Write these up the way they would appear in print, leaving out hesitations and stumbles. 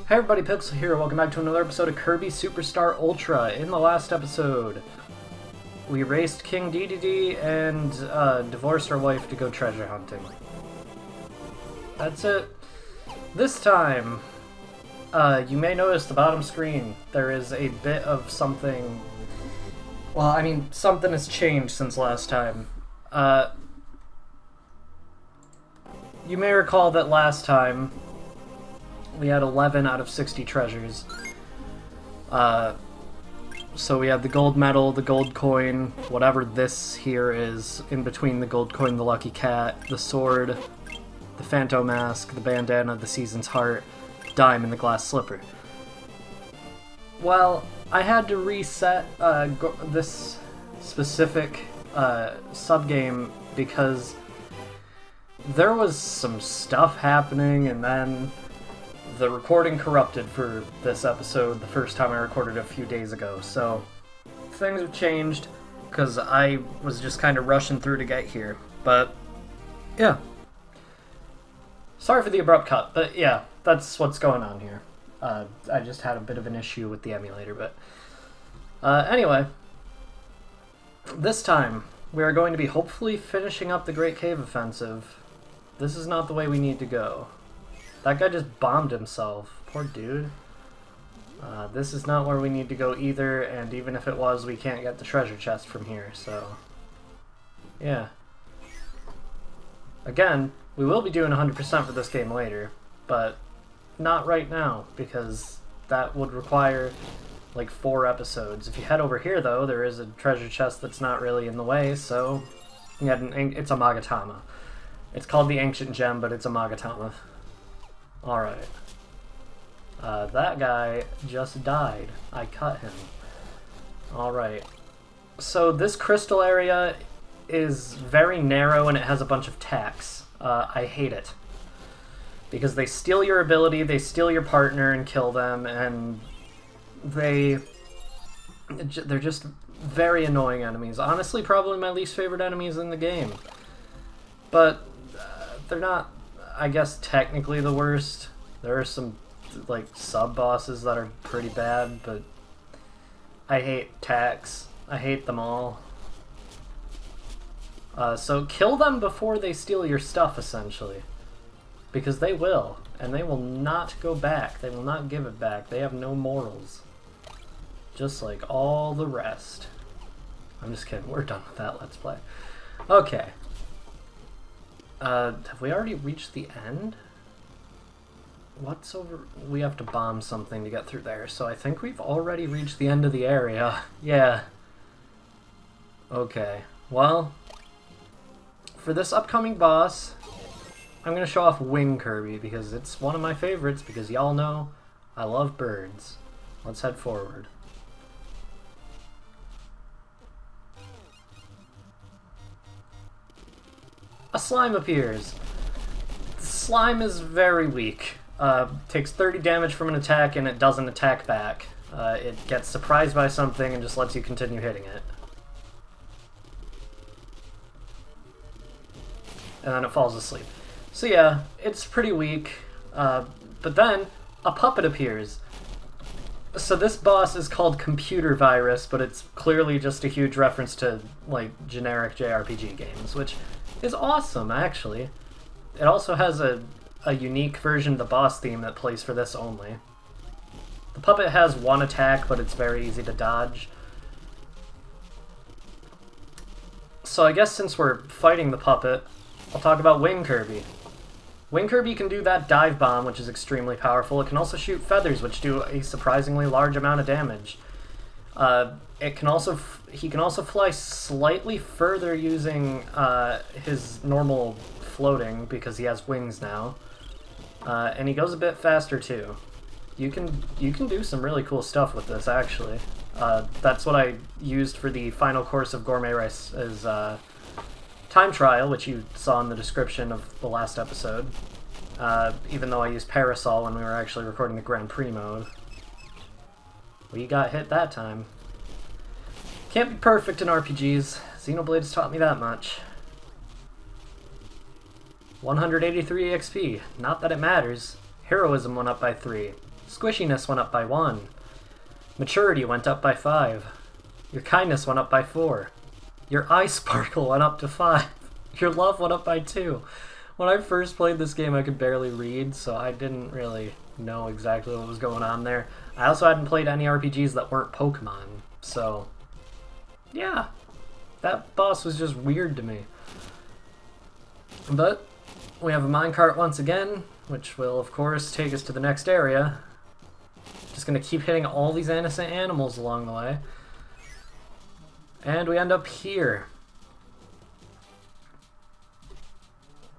Hey everybody, Pixel here. Welcome back to another episode of Kirby Superstar Ultra. In the last episode, we raced King DDD and divorced our wife to go treasure hunting. That's it. This time, you may notice the bottom screen. There is a bit of something... Well, I mean, something has changed since last time. You may recall that last time, we had 11 out of 60 treasures. So we had the gold medal, the gold coin, whatever this here is, in between the gold coin, the lucky cat, the sword, the Phanto mask, the bandana, the season's heart, dime, and the glass slipper. Well, I had to reset this specific subgame because there was some stuff happening, and then the recording corrupted for this episode the first time I recorded a few days ago, so things have changed because I was just kind of rushing through to get here. But yeah, sorry for the abrupt cut, but yeah, that's what's going on here. I just had a bit of an issue with the emulator, but anyway, this time we are going to be hopefully finishing up the Great Cave Offensive. This is not the way we need to go. That guy just bombed himself. Poor dude. This is not where we need to go either, and even if it was, we can't get the treasure chest from here, so... yeah. Again, we will be doing 100% for this game later, but not right now, because that would require like 4 episodes. If you head over here, though, there is a treasure chest that's not really in the way, so... yeah, it's a Magatama. It's called the Ancient Gem, but it's a Magatama. Alright. That guy just died. I cut him. Alright. So this crystal area is very narrow and it has a bunch of tacks. I hate it. Because they steal your ability, they steal your partner and kill them, and they're just very annoying enemies. Honestly, probably my least favorite enemies in the game. But they're not, I guess, technically the worst. There are some like sub-bosses that are pretty bad, but I hate tacks. I hate them all. So kill them before they steal your stuff, essentially. Because they will, and they will not go back. They will not give it back. They have no morals. Just like all the rest. I'm just kidding. We're done with that Let's Play. Okay. Have we already reached the end? What's over... we have to bomb something to get through there, so I think we've already reached the end of the area. Yeah. Okay. Well, for this upcoming boss, I'm going to show off Wing Kirby, because it's one of my favorites, because y'all know I love birds. Let's head forward. A slime appears. The slime is very weak. Takes 30 damage from an attack and it doesn't attack back. It gets surprised by something and just lets you continue hitting it. And then it falls asleep. So yeah, it's pretty weak. But then a puppet appears. So this boss is called Computer Virus, but it's clearly just a huge reference to like generic JRPG games, which is awesome, actually. It also has a unique version of the boss theme that plays for this only. The puppet has one attack, but it's very easy to dodge. So I guess since we're fighting the puppet, I'll talk about Wing Kirby. Wing Kirby can do that dive bomb, which is extremely powerful. It can also shoot feathers, which do a surprisingly large amount of damage. He can also fly slightly further using his normal floating because he has wings now, and he goes a bit faster too. You can do some really cool stuff with this, actually. That's what I used for the final course of Gourmet Rice's time trial, which you saw in the description of the last episode. Even though I used Parasol when we were actually recording the Grand Prix mode. We got hit that time. Can't be perfect in RPGs. Xenoblade's taught me that much. 183 XP. Not that it matters. Heroism went up by 3. Squishiness went up by 1. Maturity went up by 5. Your kindness went up by 4. Your eye sparkle went up to 5. Your love went up by 2. When I first played this game, I could barely read, so I didn't really know exactly what was going on there. I also hadn't played any RPGs that weren't Pokemon, so yeah, that boss was just weird to me. But we have a minecart once again, which will, of course, take us to the next area. Just gonna keep hitting all these innocent animals along the way. And we end up here.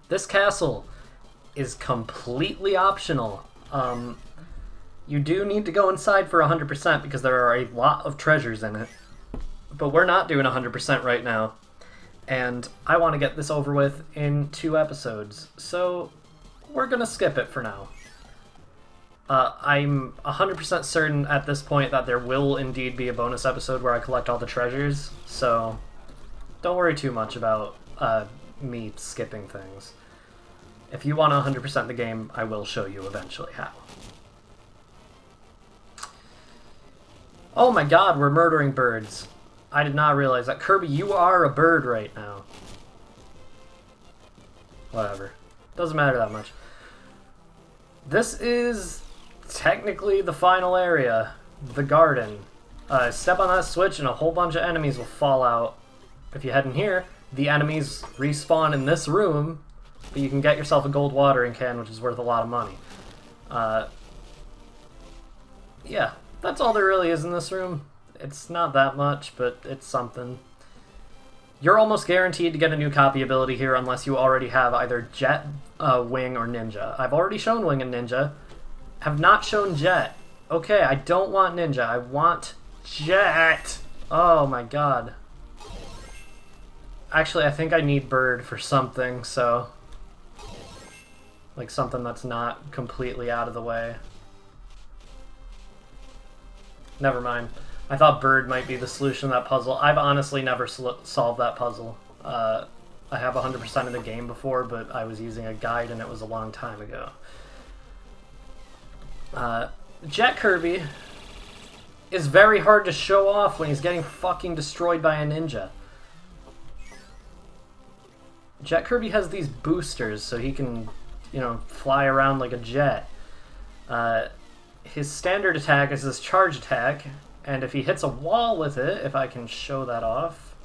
This castle is completely optional. You do need to go inside for 100% because there are a lot of treasures in it. But we're not doing 100% right now. And I want to get this over with in 2 episodes. So we're going to skip it for now. I'm 100% certain at this point that there will indeed be a bonus episode where I collect all the treasures. So don't worry too much about me skipping things. If you want to 100% the game, I will show you eventually how. Oh my god, we're murdering birds. I did not realize that. Kirby, you are a bird right now. Whatever. Doesn't matter that much. This is technically the final area. The garden. Step on that switch and a whole bunch of enemies will fall out. If you head in here, the enemies respawn in this room, but you can get yourself a gold watering can, which is worth a lot of money. Yeah, that's all there really is in this room. It's not that much, but it's something. You're almost guaranteed to get a new copy ability here unless you already have either Jet, Wing, or Ninja. I've already shown Wing and Ninja. Have not shown Jet. Okay, I don't want Ninja. I want Jet. Oh my god. Actually, I think I need Bird for something, so... like something that's not completely out of the way. Never mind. I thought Bird might be the solution to that puzzle. I've honestly never solved that puzzle. I have 100% of the game before, but I was using a guide and it was a long time ago. Jet Kirby is very hard to show off when he's getting fucking destroyed by a ninja. Jet Kirby has these boosters so he can, you know, fly around like a jet. His standard attack is his charge attack, and if he hits a wall with it, if I can show that off,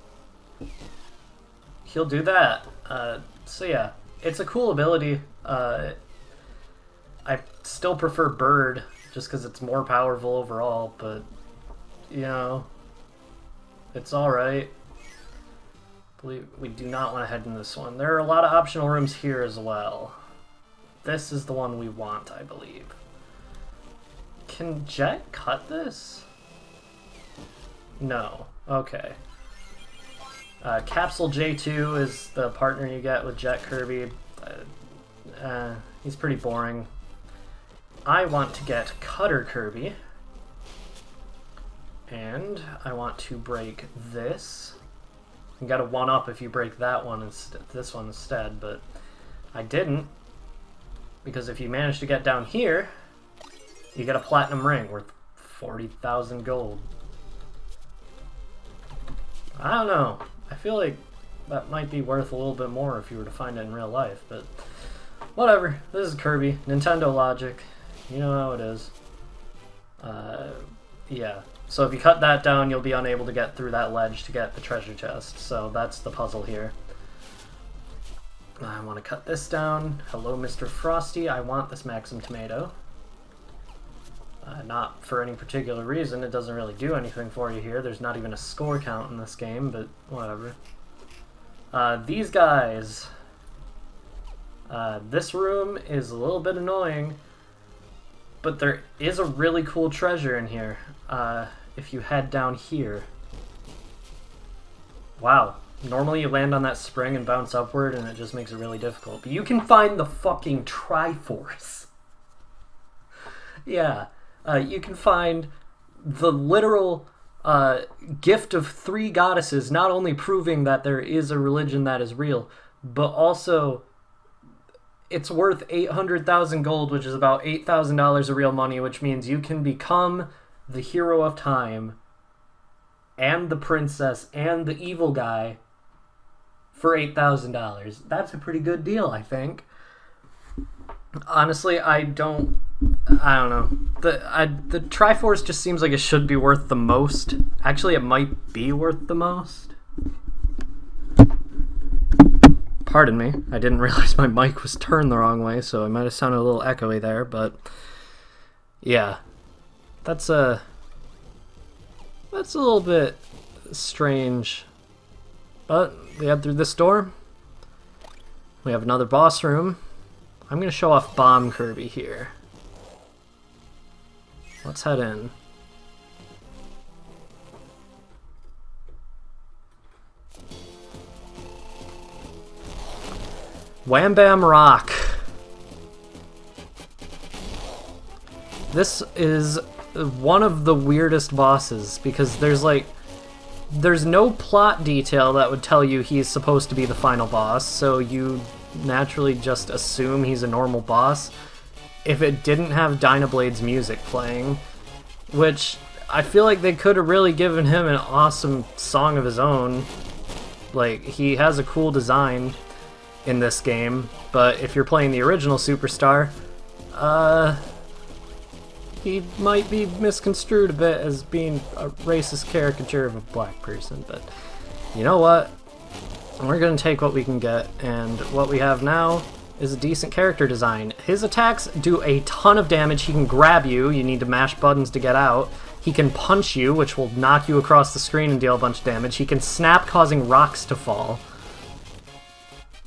he'll do that. So yeah, it's a cool ability. I still prefer Bird, just because it's more powerful overall, but, you know, it's alright. We do not want to head in this one. There are a lot of optional rooms here as well. This is the one we want, I believe. Can Jet cut this? No. Okay. Capsule J2 is the partner you get with Jet Kirby. He's pretty boring. I want to get Cutter Kirby. And I want to break this. You got a 1-up if you break that one this one instead, but I didn't. Because if you manage to get down here, you get a platinum ring worth 40,000 gold. I don't know. I feel like that might be worth a little bit more if you were to find it in real life, but whatever. This is Kirby. Nintendo logic. You know how it is. Yeah. So if you cut that down, you'll be unable to get through that ledge to get the treasure chest. So that's the puzzle here. I want to cut this down. Hello, Mr. Frosty. I want this Maxim tomato. Not for any particular reason. It doesn't really do anything for you here. There's not even a score count in this game, but whatever. These guys. This room is a little bit annoying, but there is a really cool treasure in here. If you head down here. Wow. Normally you land on that spring and bounce upward and it just makes it really difficult. But you can find the fucking Triforce. Yeah. You can find the literal gift of 3 goddesses, not only proving that there is a religion that is real, but also it's worth 800,000 gold, which is about $8,000 of real money, which means you can become the hero of time and the princess and the evil guy for $8,000. That's a pretty good deal, I think. Honestly, I don't know. The Triforce just seems like it should be worth the most. Actually, it might be worth the most. Pardon me. I didn't realize my mic was turned the wrong way, so it might have sounded a little echoey there, but yeah. That's a little bit strange. But we head through this door. We have another boss room. I'm going to show off Bomb Kirby here. Let's head in. Wham Bam Rock. This is one of the weirdest bosses because there's no plot detail that would tell you he's supposed to be the final boss, so you naturally just assume he's a normal boss if it didn't have Dynablade's music playing, which I feel like they could have really given him an awesome song of his own. Like, he has a cool design in this game, but if you're playing the original Superstar, he might be misconstrued a bit as being a racist caricature of a black person, but you know what? We're going to take what we can get, and what we have now is a decent character design. His attacks do a ton of damage. He can grab you. You need to mash buttons to get out. He can punch you, which will knock you across the screen and deal a bunch of damage. He can snap, causing rocks to fall.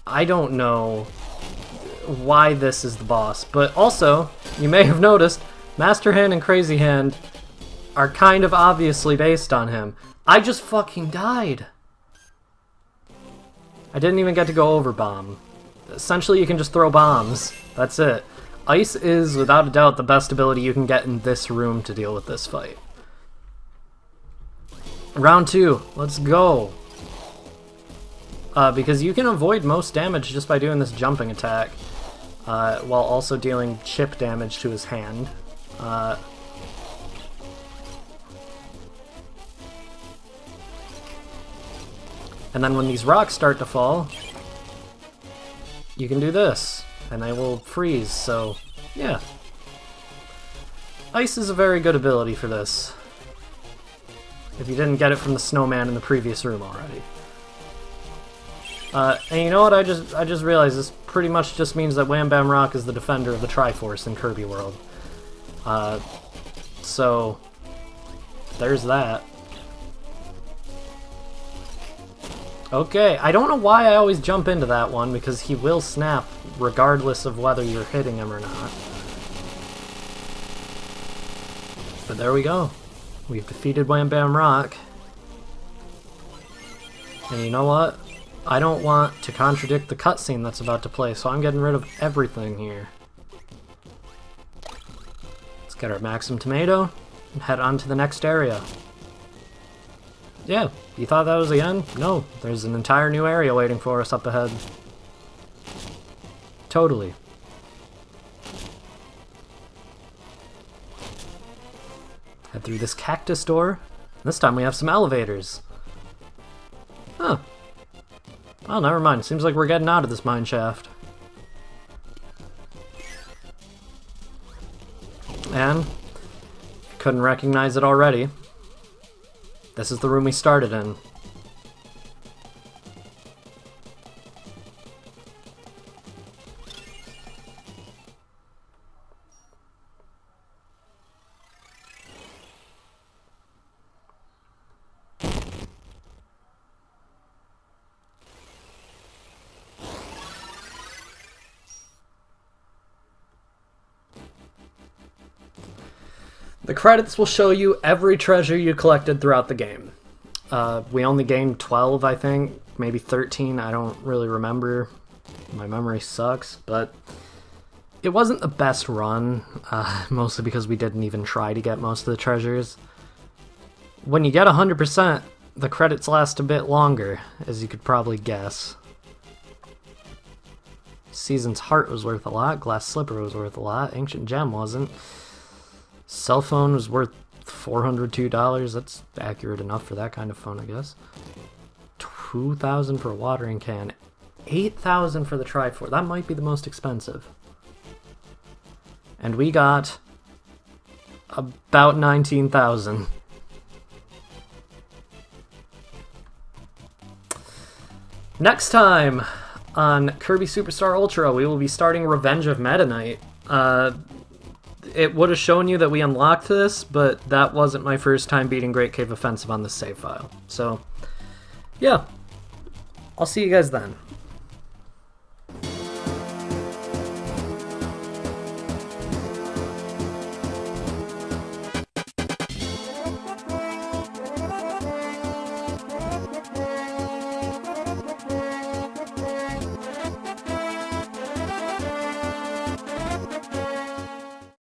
I don't know why this is the boss, but also, you may have noticed, Master Hand and Crazy Hand are kind of obviously based on him. I just fucking died. I didn't even get to go over Bomb. Essentially, you can just throw bombs. That's it. Ice is, without a doubt, the best ability you can get in this room to deal with this fight. Round 2. Let's go. Because you can avoid most damage just by doing this jumping attack, while also dealing chip damage to his hand. And then when these rocks start to fall, you can do this, and they will freeze, so yeah. Ice is a very good ability for this, if you didn't get it from the snowman in the previous room already. And you know what, I just realized this pretty much just means that Wham Bam Rock is the defender of the Triforce in Kirby World. So there's that. Okay, I don't know why I always jump into that one, because he will snap regardless of whether you're hitting him or not. But there we go. We've defeated Wham Bam Rock. And you know what? I don't want to contradict the cutscene that's about to play, so I'm getting rid of everything here. Let's get our Maxim Tomato and head on to the next area. Yeah, you thought that was the end? No, there's an entire new area waiting for us up ahead. Totally. Head through this cactus door. This time we have some elevators. Huh. Well, never mind. Seems like we're getting out of this mine shaft. And, couldn't recognize it already, this is the room we started in. The credits will show you every treasure you collected throughout the game. We only gained 12, I think, maybe 13, I don't really remember. My memory sucks, but it wasn't the best run, mostly because we didn't even try to get most of the treasures. When you get 100%, the credits last a bit longer, as you could probably guess. Season's Heart was worth a lot. Glass Slipper was worth a lot. Ancient Gem wasn't. Cell phone was worth $402. That's accurate enough for that kind of phone, I guess. $2,000 for a watering can. $8,000 for the Triforce. That might be the most expensive. And we got about $19,000. Next time on Kirby Superstar Ultra, we will be starting Revenge of Meta Knight. It would have shown you that we unlocked this, but that wasn't my first time beating Great Cave Offensive on this save file. So, yeah. I'll see you guys then.